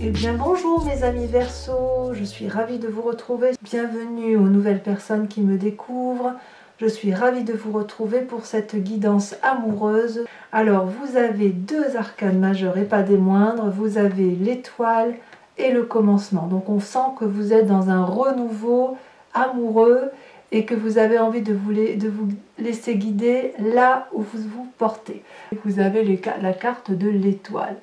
Eh bien bonjour mes amis Verseau, je suis ravie de vous retrouver. Bienvenue aux nouvelles personnes qui me découvrent. Je suis ravie de vous retrouver pour cette guidance amoureuse. Alors vous avez deux arcanes majeurs et pas des moindres. Vous avez l'étoile et le commencement. Donc on sent que vous êtes dans un renouveau amoureux et que vous avez envie de vous laisser guider là où vous vous portez. Vous avez la carte de l'étoile.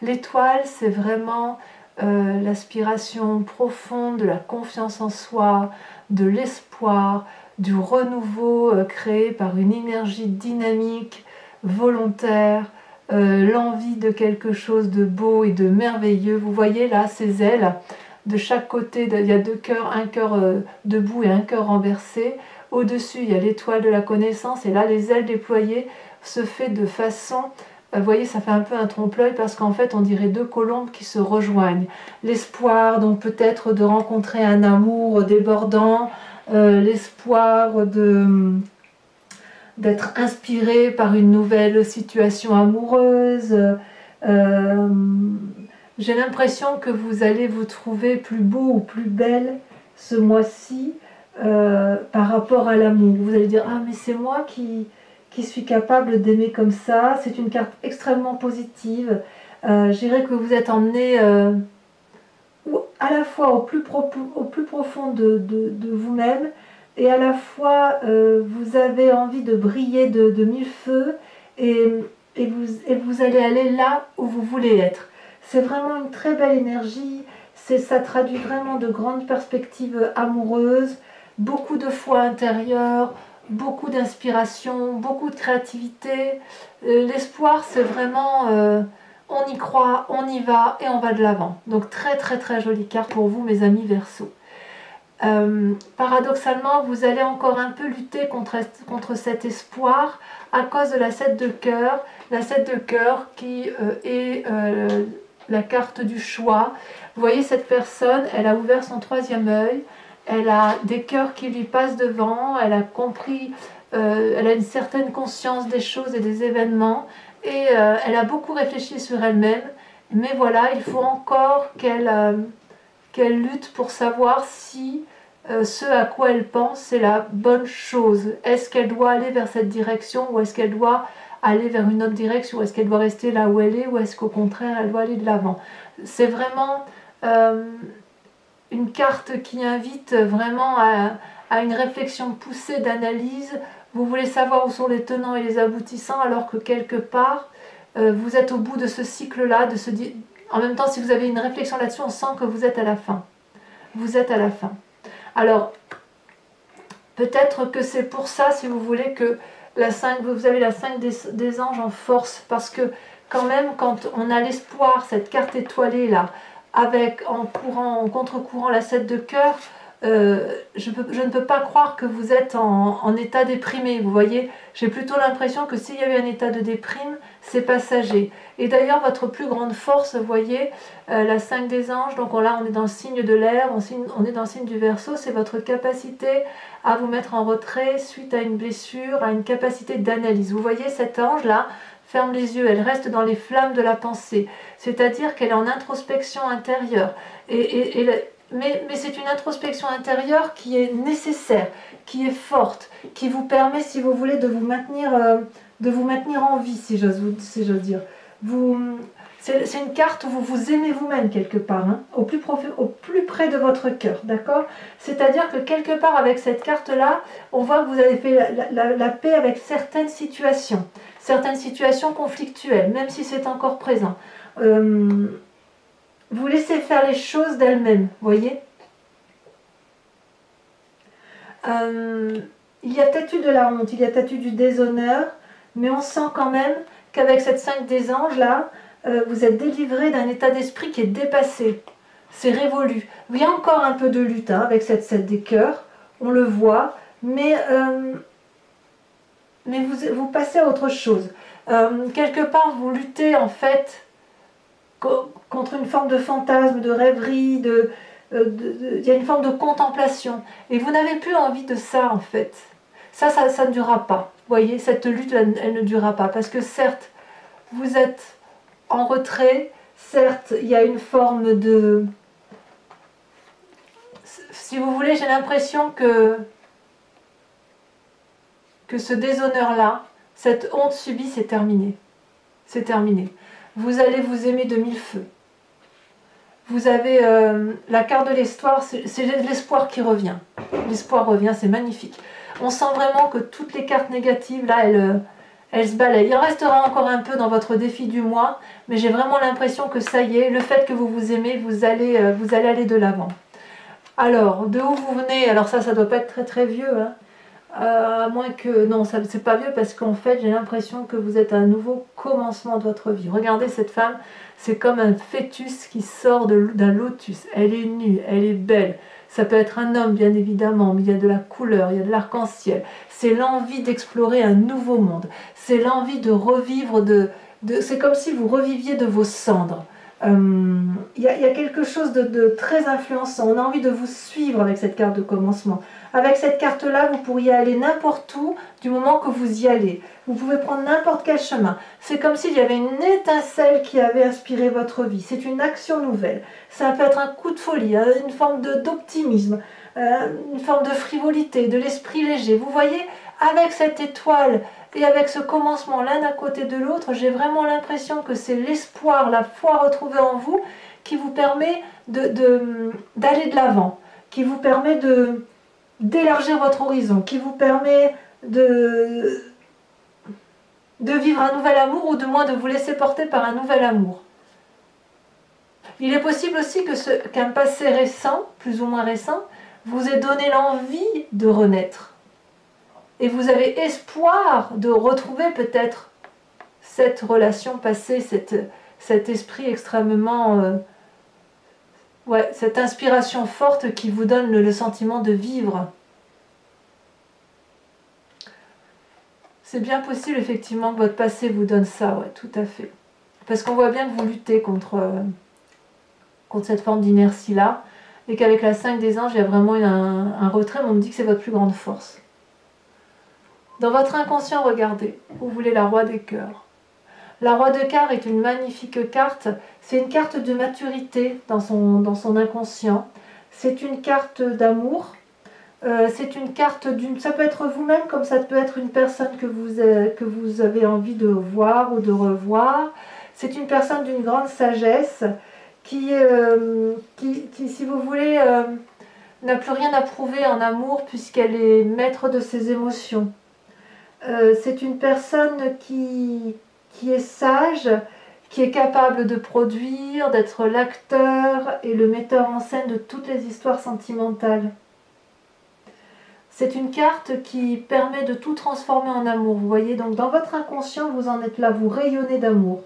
L'étoile, c'est vraiment l'aspiration profonde de la confiance en soi, de l'espoir, du renouveau créé par une énergie dynamique, volontaire, l'envie de quelque chose de beau et de merveilleux. Vous voyez là ces ailes, de chaque côté, il y a deux cœurs, un cœur debout et un cœur renversé. Au-dessus, il y a l'étoile de la connaissance et là, les ailes déployées se fait de façon... Vous voyez, ça fait un peu un trompe-l'œil parce qu'en fait, on dirait deux colombes qui se rejoignent. L'espoir, donc peut-être de rencontrer un amour débordant, l'espoir d'être inspiré par une nouvelle situation amoureuse. J'ai l'impression que vous allez vous trouver plus beau ou plus belle ce mois-ci par rapport à l'amour. Vous allez dire « Ah, mais c'est moi qui suis capable d'aimer comme ça ». C'est une carte extrêmement positive. Je dirais que vous êtes emmené à la fois au plus profond de vous-même et à la fois vous avez envie de briller de mille feux et vous allez aller là où vous voulez être. C'est vraiment une très belle énergie. Ça traduit vraiment de grandes perspectives amoureuses, beaucoup de foi intérieure, beaucoup d'inspiration, beaucoup de créativité. L'espoir, c'est vraiment on y croit, on y va et on va de l'avant. Donc très très très jolie carte pour vous mes amis Verseau. Paradoxalement, vous allez encore un peu lutter contre cet espoir à cause de la 7 de cœur. La 7 de cœur qui est la carte du choix. Vous voyez cette personne, elle a ouvert son troisième œil. Elle a des cœurs qui lui passent devant, elle a compris, elle a une certaine conscience des choses et des événements et elle a beaucoup réfléchi sur elle-même, mais voilà, il faut encore qu'elle lutte pour savoir si ce à quoi elle pense c'est la bonne chose. Est-ce qu'elle doit aller vers cette direction ou est-ce qu'elle doit aller vers une autre direction, ou est-ce qu'elle doit rester là où elle est ou est-ce qu'au contraire elle doit aller de l'avant. C'est vraiment... une carte qui invite vraiment à une réflexion poussée d'analyse. Vous voulez savoir où sont les tenants et les aboutissants alors que quelque part vous êtes au bout de ce cycle-là. En même temps, si vous avez une réflexion là-dessus, on sent que vous êtes à la fin. Vous êtes à la fin. Alors, peut-être que c'est pour ça, si vous voulez, que vous avez la 5 des anges en force. Parce que quand même, quand on a l'espoir, cette carte étoilée là, avec en contre-courant la 7 de cœur, je ne peux pas croire que vous êtes en état déprimé. Vous voyez, j'ai plutôt l'impression que s'il y avait un état de déprime, c'est passager. Et d'ailleurs, votre plus grande force, vous voyez, la 5 des anges, donc là on est dans le signe de l'air, on est dans le signe du Verseau, c'est votre capacité à vous mettre en retrait suite à une blessure, à une capacité d'analyse. Vous voyez cet ange là, ferme les yeux, elle reste dans les flammes de la pensée, c'est-à-dire qu'elle est en introspection intérieure. Mais c'est une introspection intérieure qui est nécessaire, qui est forte, qui vous permet, si vous voulez, de vous maintenir en vie, si j'ose dire. C'est une carte où vous vous aimez vous-même quelque part, hein, au plus près de votre cœur, d'accord? C'est-à-dire que quelque part avec cette carte-là, on voit que vous avez fait la paix avec certaines situations conflictuelles, même si c'est encore présent. Vous laissez faire les choses d'elles-mêmes, voyez. Il y a peut-être eu de la honte, il y a peut-être eu du déshonneur, mais on sent quand même qu'avec cette 5 des anges là, vous êtes délivré d'un état d'esprit qui est dépassé, c'est révolu. Il y a encore un peu de lutte hein, avec cette 7 des cœurs, on le voit, mais vous passez à autre chose. Quelque part vous luttez en fait contre une forme de fantasme, de rêverie, il y a une forme de contemplation. Et vous n'avez plus envie de ça en fait. Ça ne durera pas. Vous voyez, cette lutte, elle ne durera pas. Parce que certes, vous êtes en retrait, Certes, il y a une forme de... Si vous voulez, j'ai l'impression que ce déshonneur-là, cette honte subie, c'est terminé. C'est terminé. Vous allez vous aimer de mille feux. Vous avez la carte de l'espoir, c'est l'espoir qui revient. L'espoir revient, c'est magnifique. On sent vraiment que toutes les cartes négatives, là, elles se balayent. Il en restera encore un peu dans votre défi du mois, mais j'ai vraiment l'impression que ça y est, le fait que vous vous aimez, vous allez aller de l'avant. Alors, de où vous venez? Alors ça doit pas être très très vieux, hein. À moins que... Non, c'est pas vieux parce qu'en fait, j'ai l'impression que vous êtes à un nouveau commencement de votre vie. Regardez cette femme, c'est comme un fœtus qui sort d'un lotus. Elle est nue, elle est belle. Ça peut être un homme, bien évidemment, mais il y a de la couleur, il y a de l'arc-en-ciel. C'est l'envie d'explorer un nouveau monde. C'est l'envie de revivre, c'est comme si vous reviviez de vos cendres. Il y a quelque chose de très influençant. On a envie de vous suivre avec cette carte de commencement. Avec cette carte-là, vous pourriez aller n'importe où du moment que vous y allez. Vous pouvez prendre n'importe quel chemin. C'est comme s'il y avait une étincelle qui avait inspiré votre vie. C'est une action nouvelle. Ça peut être un coup de folie, une forme d'optimisme, une forme de frivolité, de l'esprit léger. Vous voyez, avec cette étoile et avec ce commencement l'un à côté de l'autre, j'ai vraiment l'impression que c'est l'espoir, la foi retrouvée en vous qui vous permet d'aller de l'avant, qui vous permet d'élargir votre horizon, qui vous permet de vivre un nouvel amour ou de moins de vous laisser porter par un nouvel amour. Il est possible aussi qu'un passé récent, plus ou moins récent, vous ait donné l'envie de renaître. Et vous avez espoir de retrouver peut-être cette relation passée, cet esprit extrêmement... cette inspiration forte qui vous donne le sentiment de vivre. C'est bien possible effectivement que votre passé vous donne ça, ouais, tout à fait. Parce qu'on voit bien que vous luttez contre cette forme d'inertie-là, et qu'avec la 5 des anges, il y a vraiment un retrait, mais on me dit que c'est votre plus grande force. Dans votre inconscient, regardez, vous voulez la roi des cœurs. La roi de cœurs est une magnifique carte, c'est une carte de maturité dans son inconscient, c'est une carte d'amour, c'est une carte ça peut être vous-même comme ça peut être une personne que vous avez envie de voir ou de revoir, c'est une personne d'une grande sagesse qui, si vous voulez, n'a plus rien à prouver en amour puisqu'elle est maître de ses émotions. C'est une personne qui est sage, qui est capable de produire, d'être l'acteur et le metteur en scène de toutes les histoires sentimentales. C'est une carte qui permet de tout transformer en amour. Vous voyez, donc dans votre inconscient, vous en êtes là, vous rayonnez d'amour.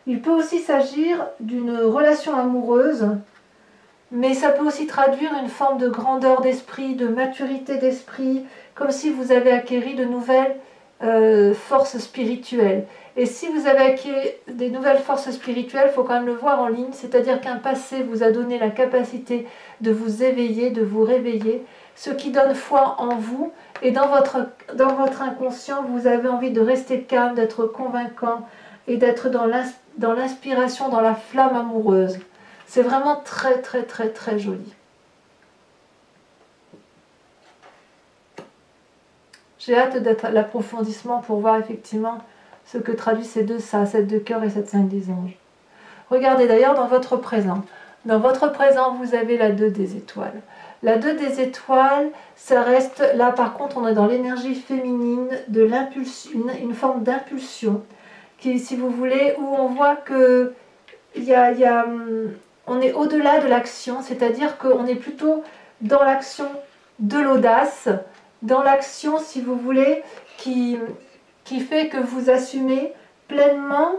Il peut aussi s'agir d'une relation amoureuse, mais ça peut aussi traduire une forme de grandeur d'esprit, de maturité d'esprit, comme si vous avez acquéri de nouvelles forces spirituelles. Et si vous avez acquis des nouvelles forces spirituelles, il faut quand même le voir en ligne, c'est-à-dire qu'un passé vous a donné la capacité de vous éveiller, de vous réveiller, ce qui donne foi en vous, et dans votre inconscient, vous avez envie de rester calme, d'être convaincant, et d'être dans l'inspiration, dans la flamme amoureuse. C'est vraiment très très très très joli. J'ai hâte d'être à l'approfondissement pour voir effectivement ce que traduit ces deux ça, cette de cœur et cette 5 des anges. Regardez d'ailleurs dans votre présent. Dans votre présent, vous avez la 2 des étoiles. La 2 des étoiles, ça reste, là par contre, on est dans l'énergie féminine, de l'impulsion, une forme d'impulsion, qui, si vous voulez, où on voit que on est au-delà de l'action, c'est-à-dire qu'on est plutôt dans l'action de l'audace, dans l'action, si vous voulez, qui fait que vous assumez pleinement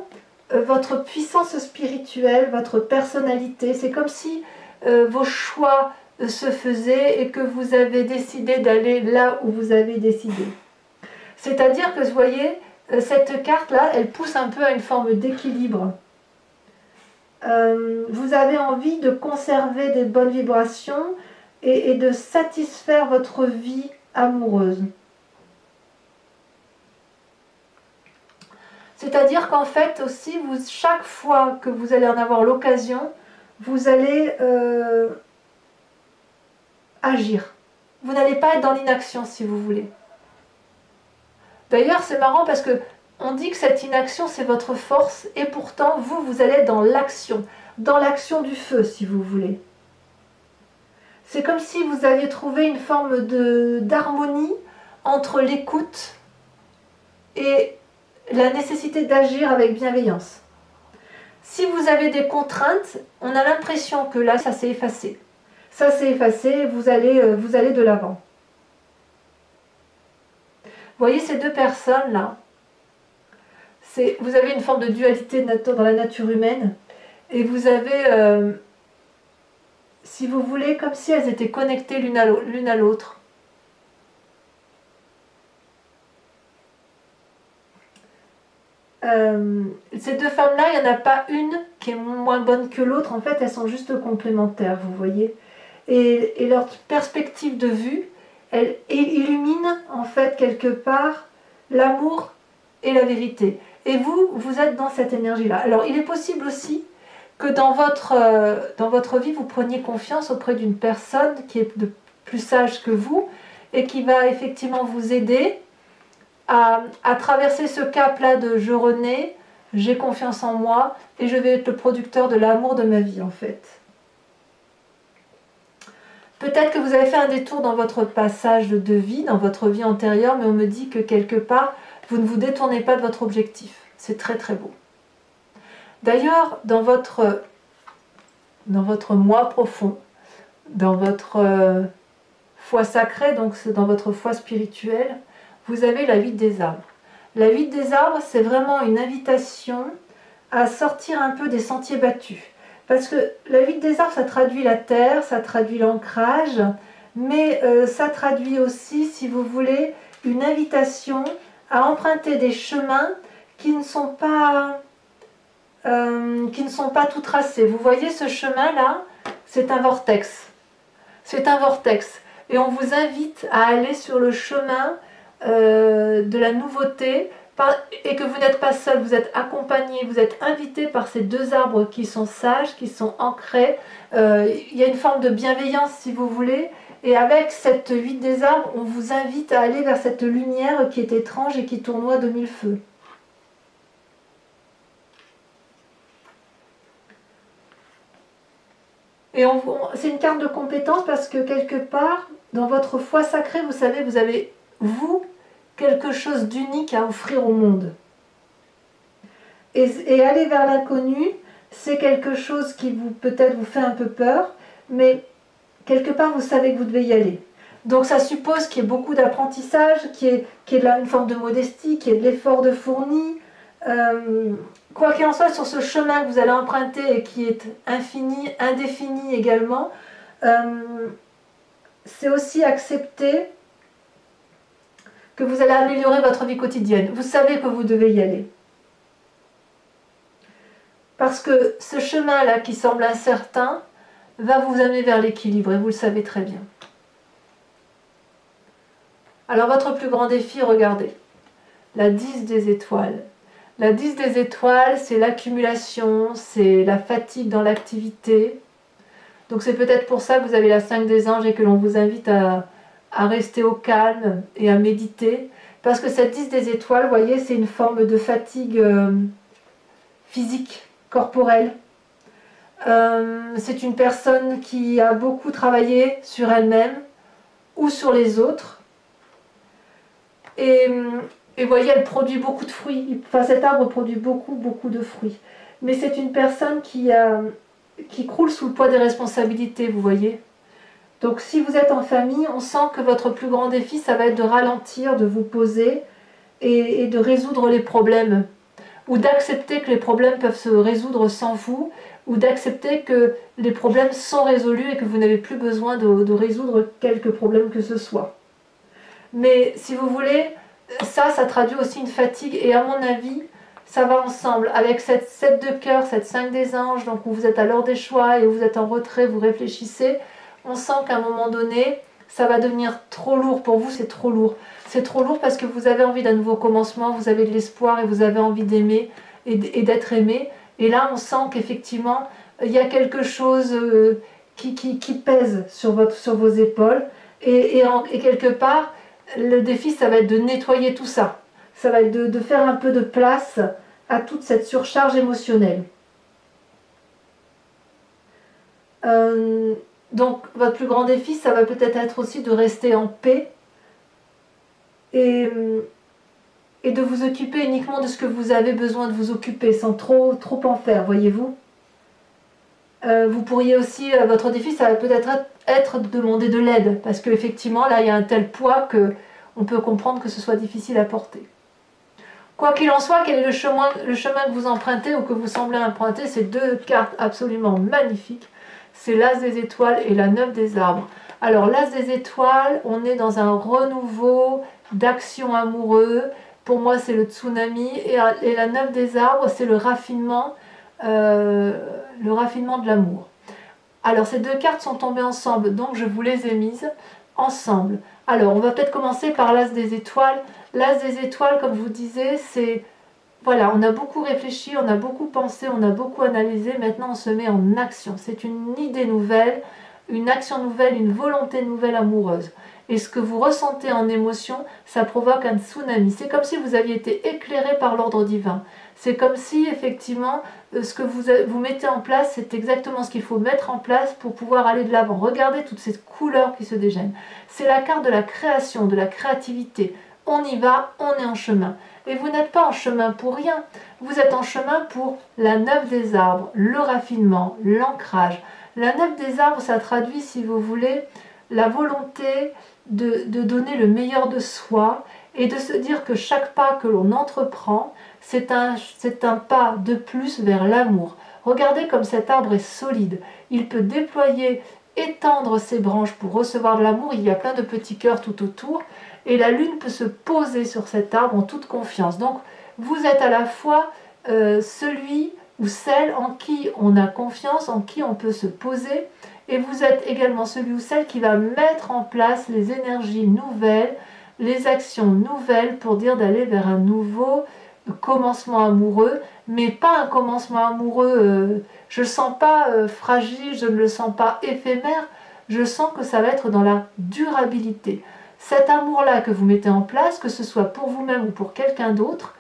votre puissance spirituelle, votre personnalité. C'est comme si vos choix se faisaient et que vous avez décidé d'aller là où vous avez décidé. C'est-à-dire que, vous voyez, cette carte-là, elle pousse un peu à une forme d'équilibre. Vous avez envie de conserver des bonnes vibrations et de satisfaire votre vie amoureuse. C'est-à-dire qu'en fait aussi, chaque fois que vous allez en avoir l'occasion, vous allez agir. Vous n'allez pas être dans l'inaction si vous voulez. D'ailleurs, c'est marrant parce que on dit que cette inaction, c'est votre force, et pourtant, vous allez être dans l'action du feu, si vous voulez. C'est comme si vous aviez trouvé une forme d'harmonie entre l'écoute et la nécessité d'agir avec bienveillance. Si vous avez des contraintes, on a l'impression que là, ça s'est effacé. Ça s'est effacé, vous allez de l'avant. Vous voyez ces deux personnes-là, vous avez une forme de dualité dans la nature humaine, et vous avez, si vous voulez, comme si elles étaient connectées l'une à l'autre. Ces deux femmes-là, il n'y en a pas une qui est moins bonne que l'autre, en fait, elles sont juste complémentaires, vous voyez. Et leur perspective de vue, elle illumine, en fait, quelque part, l'amour et la vérité. Et vous êtes dans cette énergie-là. Alors, il est possible aussi que dans votre vie, vous preniez confiance auprès d'une personne qui est plus sage que vous et qui va effectivement vous aider à traverser ce cap-là de je renais, j'ai confiance en moi et je vais être le producteur de l'amour de ma vie, en fait. Peut-être que vous avez fait un détour dans votre passage de vie, dans votre vie antérieure, mais on me dit que quelque part, vous ne vous détournez pas de votre objectif. C'est très très beau. D'ailleurs, dans votre moi profond, dans votre foi sacrée, donc dans votre foi spirituelle, vous avez la 8 des arbres. La 8 des arbres, c'est vraiment une invitation à sortir un peu des sentiers battus. Parce que la 8 des arbres, ça traduit la terre, ça traduit l'ancrage, mais ça traduit aussi, si vous voulez, une invitation à emprunter des chemins qui ne sont pas tout tracés. Vous voyez ce chemin-là, c'est un vortex. C'est un vortex. Et on vous invite à aller sur le chemin de la nouveauté, et que vous n'êtes pas seul, vous êtes accompagné, vous êtes invité par ces deux arbres qui sont sages, qui sont ancrés. Il y a une forme de bienveillance, si vous voulez, et avec cette 8 des arbres, on vous invite à aller vers cette lumière qui est étrange et qui tournoie de mille feux. Et c'est une carte de compétence parce que quelque part, dans votre foi sacrée, vous savez, vous avez, quelque chose d'unique à offrir au monde. Et aller vers l'inconnu, c'est quelque chose qui peut-être vous fait un peu peur, mais quelque part, vous savez que vous devez y aller. Donc ça suppose qu'il y ait beaucoup d'apprentissage, qu'il y ait une forme de modestie, qu'il y ait de l'effort de fourni. Quoi qu'il en soit, sur ce chemin que vous allez emprunter et qui est infini, indéfini également, c'est aussi accepter que vous allez améliorer votre vie quotidienne. Vous savez que vous devez y aller. Parce que ce chemin-là qui semble incertain va vous amener vers l'équilibre et vous le savez très bien. Alors votre plus grand défi, regardez, la 10 des étoiles. La 10 des étoiles, c'est l'accumulation, c'est la fatigue dans l'activité. Donc c'est peut-être pour ça que vous avez la 5 des anges et que l'on vous invite à rester au calme et à méditer. Parce que cette 10 des étoiles, vous voyez, c'est une forme de fatigue physique, corporelle. C'est une personne qui a beaucoup travaillé sur elle-même ou sur les autres. Et vous voyez, elle produit beaucoup de fruits. Enfin, cet arbre produit beaucoup de fruits. Mais c'est une personne qui croule sous le poids des responsabilités, vous voyez. Donc si vous êtes en famille, on sent que votre plus grand défi, ça va être de ralentir, de vous poser et de résoudre les problèmes. Ou d'accepter que les problèmes peuvent se résoudre sans vous, ou d'accepter que les problèmes sont résolus et que vous n'avez plus besoin de résoudre quelques problèmes que ce soit. Mais si vous voulez, ça traduit aussi une fatigue, et à mon avis, ça va ensemble. Avec cette 7 de cœur, cette 5 des anges, donc où vous êtes à l'heure des choix et où vous êtes en retrait, vous réfléchissez, on sent qu'à un moment donné, ça va devenir trop lourd pour vous, c'est trop lourd. c'est trop lourd parce que vous avez envie d'un nouveau commencement, vous avez de l'espoir et vous avez envie d'aimer et d'être aimé. Et là, on sent qu'effectivement, il y a quelque chose qui pèse sur vos épaules. Et quelque part, le défi, ça va être de nettoyer tout ça. Ça va être de faire un peu de place à toute cette surcharge émotionnelle. Donc, votre plus grand défi, ça va peut-être être aussi de rester en paix et de vous occuper uniquement de ce que vous avez besoin de vous occuper, sans trop en faire, voyez-vous. Vous pourriez aussi, votre défi, ça va peut-être être de demander de l'aide, parce qu'effectivement, là, il y a un tel poids qu'on peut comprendre que ce soit difficile à porter. Quoi qu'il en soit, quel est le chemin que vous empruntez ou que vous semblez emprunter? Ces deux cartes absolument magnifiques, c'est l'As des étoiles et la 9 des arbres. Alors, l'As des étoiles, on est dans un renouveau d'action amoureux. Pour moi, c'est le tsunami. Et la 9 des arbres, c'est le raffinement de l'amour. Alors, ces deux cartes sont tombées ensemble, donc je vous les ai mises ensemble. Alors, on va peut-être commencer par l'As des étoiles. L'As des étoiles, comme je vous disais, c'est... Voilà, on a beaucoup réfléchi, on a beaucoup pensé, on a beaucoup analysé. Maintenant, on se met en action. C'est une idée nouvelle, une action nouvelle, une volonté nouvelle amoureuse. Et ce que vous ressentez en émotion, ça provoque un tsunami. C'est comme si vous aviez été éclairé par l'ordre divin. C'est comme si, effectivement, ce que vous mettez en place, c'est exactement ce qu'il faut mettre en place pour pouvoir aller de l'avant. Regardez toutes ces couleurs qui se dégainent. C'est la carte de la création, de la créativité. On y va, on est en chemin. Et vous n'êtes pas en chemin pour rien. Vous êtes en chemin pour la 9 des arbres, le raffinement, l'ancrage. La 9 des arbres, ça traduit, si vous voulez, la volonté de donner le meilleur de soi et de se dire que chaque pas que l'on entreprend, c'est un pas de plus vers l'amour. Regardez comme cet arbre est solide. Il peut déployer, étendre ses branches pour recevoir de l'amour. Il y a plein de petits cœurs tout autour. Et la lune peut se poser sur cet arbre en toute confiance. Donc, vous êtes à la fois celui ou celle en qui on a confiance, en qui on peut se poser. Et vous êtes également celui ou celle qui va mettre en place les énergies nouvelles, les actions nouvelles pour dire d'aller vers un nouveau commencement amoureux, mais pas un commencement amoureux, je ne le sens pas fragile, je ne le sens pas éphémère, je sens que ça va être dans la durabilité. Cet amour-là que vous mettez en place, que ce soit pour vous-même ou pour quelqu'un d'autre,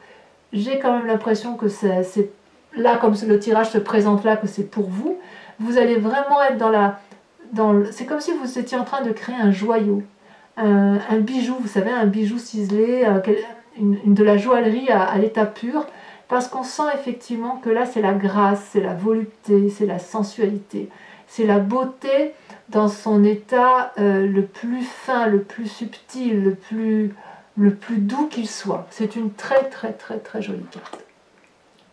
j'ai quand même l'impression que c'est là, comme le tirage se présente là, que c'est pour vous. Vous allez vraiment être c'est comme si vous étiez en train de créer un joyau, un bijou, vous savez, un bijou ciselé, de la joaillerie à l'état pur, parce qu'on sent effectivement que là c'est la grâce, c'est la volupté, c'est la sensualité, c'est la beauté dans son état le plus fin, le plus subtil, le plus doux qu'il soit. C'est une très jolie carte.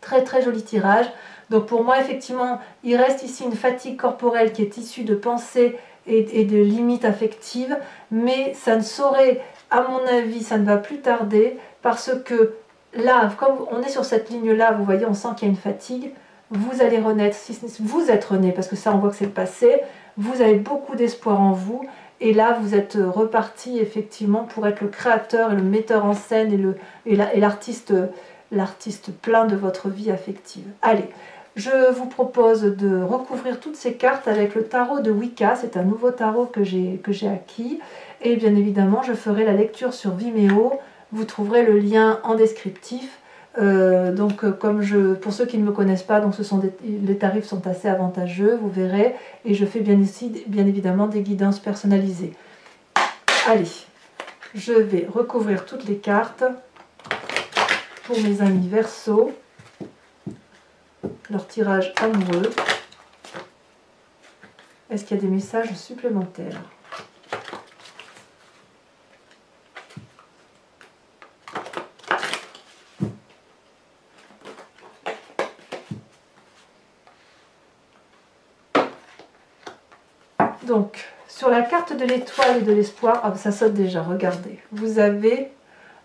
Très joli tirage. Donc pour moi, effectivement, il reste ici une fatigue corporelle qui est issue de pensées et de limites affectives, mais ça ne saurait, à mon avis, ça ne va plus tarder, parce que là, comme on est sur cette ligne-là, vous voyez, on sent qu'il y a une fatigue, vous allez renaître, vous êtes rené, parce que ça, on voit que c'est le passé, vous avez beaucoup d'espoir en vous, et là, vous êtes reparti, effectivement, pour être le créateur et le metteur en scène et l'artiste plein de votre vie affective. Allez, je vous propose de recouvrir toutes ces cartes avec le tarot de Wicca. C'est un nouveau tarot que j'ai acquis. Et bien évidemment, je ferai la lecture sur Vimeo. Vous trouverez le lien en descriptif. Pour ceux qui ne me connaissent pas, donc les tarifs sont assez avantageux, vous verrez. Et je fais bien évidemment des guidances personnalisées. Allez, je vais recouvrir toutes les cartes pour mes amis Verseau, leur tirage amoureux. Est-ce qu'il y a des messages supplémentaires? Donc, sur la carte de l'étoile et de l'espoir, ah, ça saute déjà, regardez. Vous avez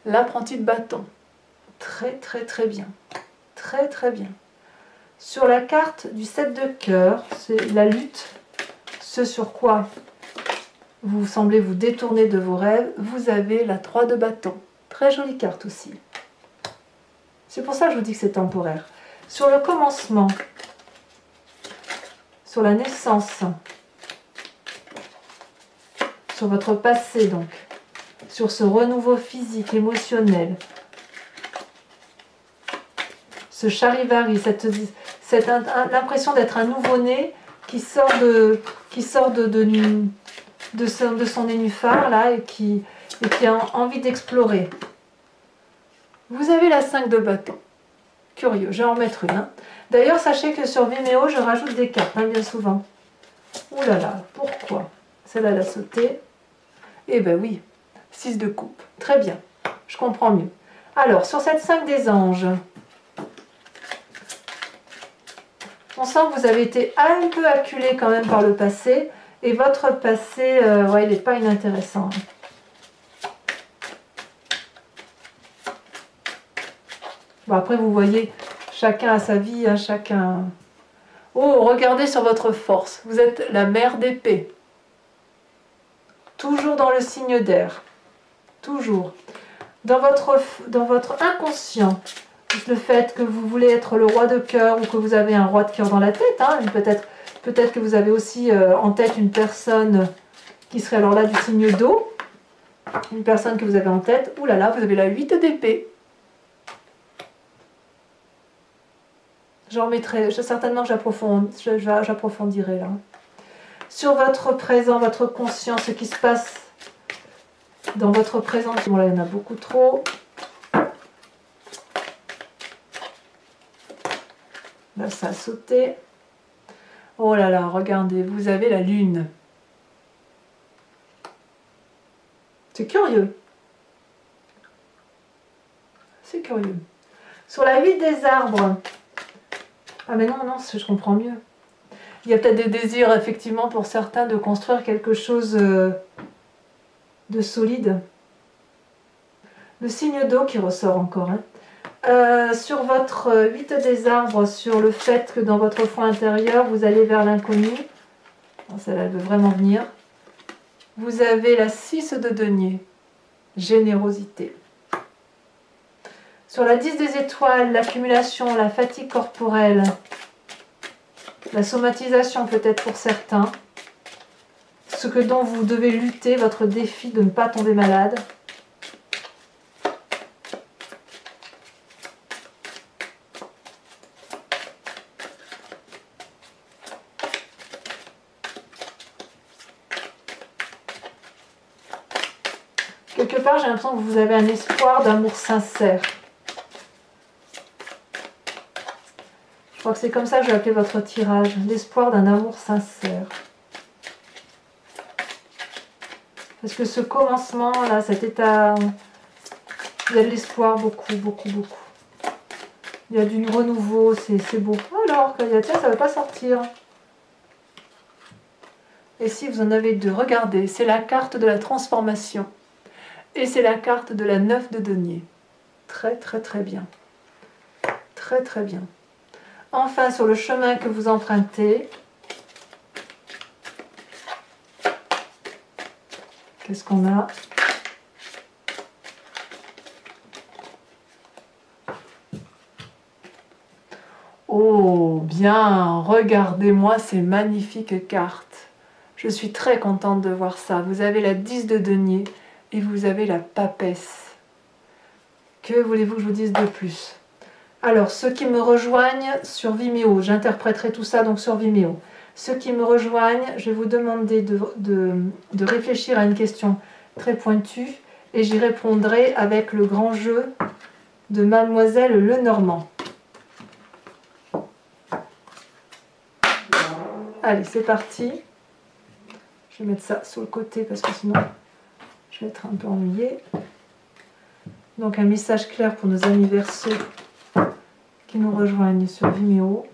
l'apprenti de bâton. Très bien. Très bien. Sur la carte du 7 de cœur, c'est la lutte, ce sur quoi vous semblez vous détourner de vos rêves, vous avez la 3 de bâton. Très jolie carte aussi. C'est pour ça que je vous dis que c'est temporaire. Sur le commencement, sur la naissance, sur votre passé donc, sur ce renouveau physique, émotionnel, ce charivari, l'impression d'être un nouveau-né qui sort de son nénuphar là, et qui a envie d'explorer. Vous avez la 5 de bâton. Curieux, je vais en mettre une. Hein. D'ailleurs, sachez que sur Vimeo, je rajoute des cartes, hein, bien souvent. Ouh là là, pourquoi? Celle-là, elle a sauté. Eh ben oui, 6 de coupe. Très bien, je comprends mieux. Alors, sur cette 5 des anges, on sent que vous avez été un peu acculé quand même par le passé. Et votre passé, ouais, il n'est pas inintéressant. Bon, après, vous voyez, chacun a sa vie, hein, chacun... Oh, regardez sur votre force. Vous êtes la mère d'épée. Toujours dans le signe d'air. Toujours. Dans votre inconscient, le fait que vous voulez être le roi de cœur ou que vous avez un roi de cœur dans la tête, hein, peut-être que vous avez aussi en tête une personne qui serait alors là du signe d'eau. Une personne que vous avez en tête. Ouh là là, vous avez la 8 d'épée. J'en mettrai, certainement que j'approfondirai là. Sur votre présent, votre conscience, ce qui se passe dans votre présent. Bon là, il y en a beaucoup trop. Là, ça a sauté. Oh là là, regardez, vous avez la lune. C'est curieux. C'est curieux. Sur la 8 des arbres. Ah mais non, je comprends mieux. Il y a peut-être des désirs, effectivement, pour certains, de construire quelque chose de solide. Le signe d'eau qui ressort encore. Hein. Sur votre 8 des arbres, sur le fait que dans votre fond intérieur, vous allez vers l'inconnu. Celle-là, elle veut vraiment venir. Vous avez la 6 de denier. Générosité. Sur la 10 des étoiles, l'accumulation, la fatigue corporelle, la somatisation peut-être pour certains, ce que dont vous devez lutter, votre défi de ne pas tomber malade. Quelque part, j'ai l'impression que vous avez un espoir d'amour sincère. Je crois que c'est comme ça que je vais appeler votre tirage. L'espoir d'un amour sincère. Parce que ce commencement-là, cet état, il y a de l'espoir, beaucoup, beaucoup, beaucoup. Il y a du renouveau, c'est beau. Alors, tiens, ça ne va pas sortir. Et si vous en avez deux, regardez, c'est la carte de la transformation. Et c'est la carte de la 9 de denier. Très, très, très bien. Très, très bien. Enfin, sur le chemin que vous empruntez, qu'est-ce qu'on a? Oh, bien, regardez-moi ces magnifiques cartes. Je suis très contente de voir ça. Vous avez la 10 de denier et vous avez la papesse. Que voulez-vous que je vous dise de plus? Alors, ceux qui me rejoignent sur Vimeo, j'interpréterai tout ça donc sur Vimeo. Ceux qui me rejoignent, je vais vous demander de réfléchir à une question très pointue et j'y répondrai avec le grand jeu de Mademoiselle Lenormand. Allez, c'est parti. Je vais mettre ça sur le côté parce que sinon je vais être un peu ennuyée. Donc un message clair pour nos amis Verseaux qui nous rejoignent sur Vimeo.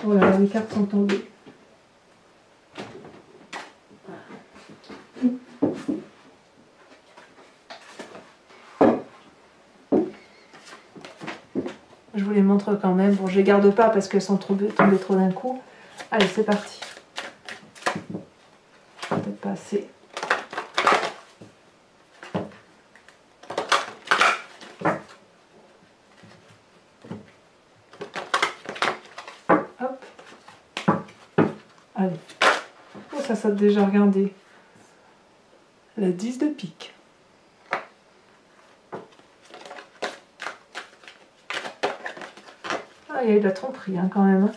Oh là là, les cartes sont tombées. Je vous les montre quand même. Bon, je les garde pas parce qu'elles sont tombées trop d'un coup. Allez, c'est parti. passer. Hop. Allez. Oh, ça saute déjà, regardez. La 10 de pique. Ah, il y a eu de la tromperie hein, quand même.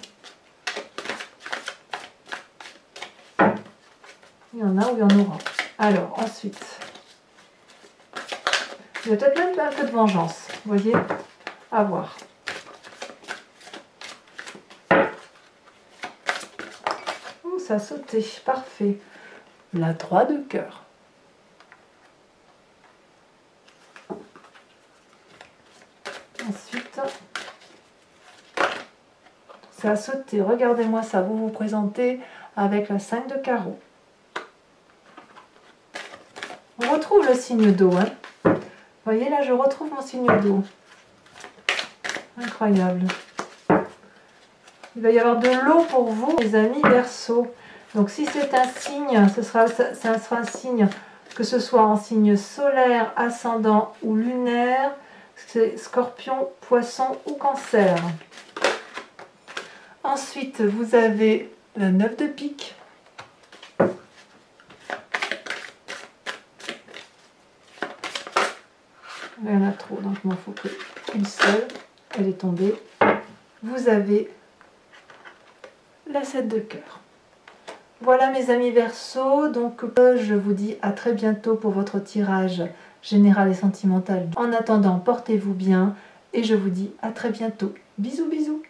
Il y en a ou il y en aura. Alors, ensuite, il y a peut-être même un peu de vengeance. Vous voyez? À voir. Oh, ça a sauté. Parfait. La 3 de cœur. Ensuite, ça a sauté. Regardez-moi ça. Vous vous présentez avec la 5 de carreau. On retrouve le signe d'eau. Hein. Vous voyez là, je retrouve mon signe d'eau. Incroyable. Il va y avoir de l'eau pour vous, les amis Verseau. Donc si c'est un signe, ça sera un signe, que ce soit en signe solaire, ascendant ou lunaire, c'est Scorpion, Poisson ou Cancer. Ensuite, vous avez la 9 de pique. Il y en a trop, donc il m'en faut qu'une seule. Elle est tombée. Vous avez la 7 de cœur. Voilà mes amis Verseau, donc je vous dis à très bientôt pour votre tirage général et sentimental. En attendant, portez-vous bien et je vous dis à très bientôt. Bisous bisous.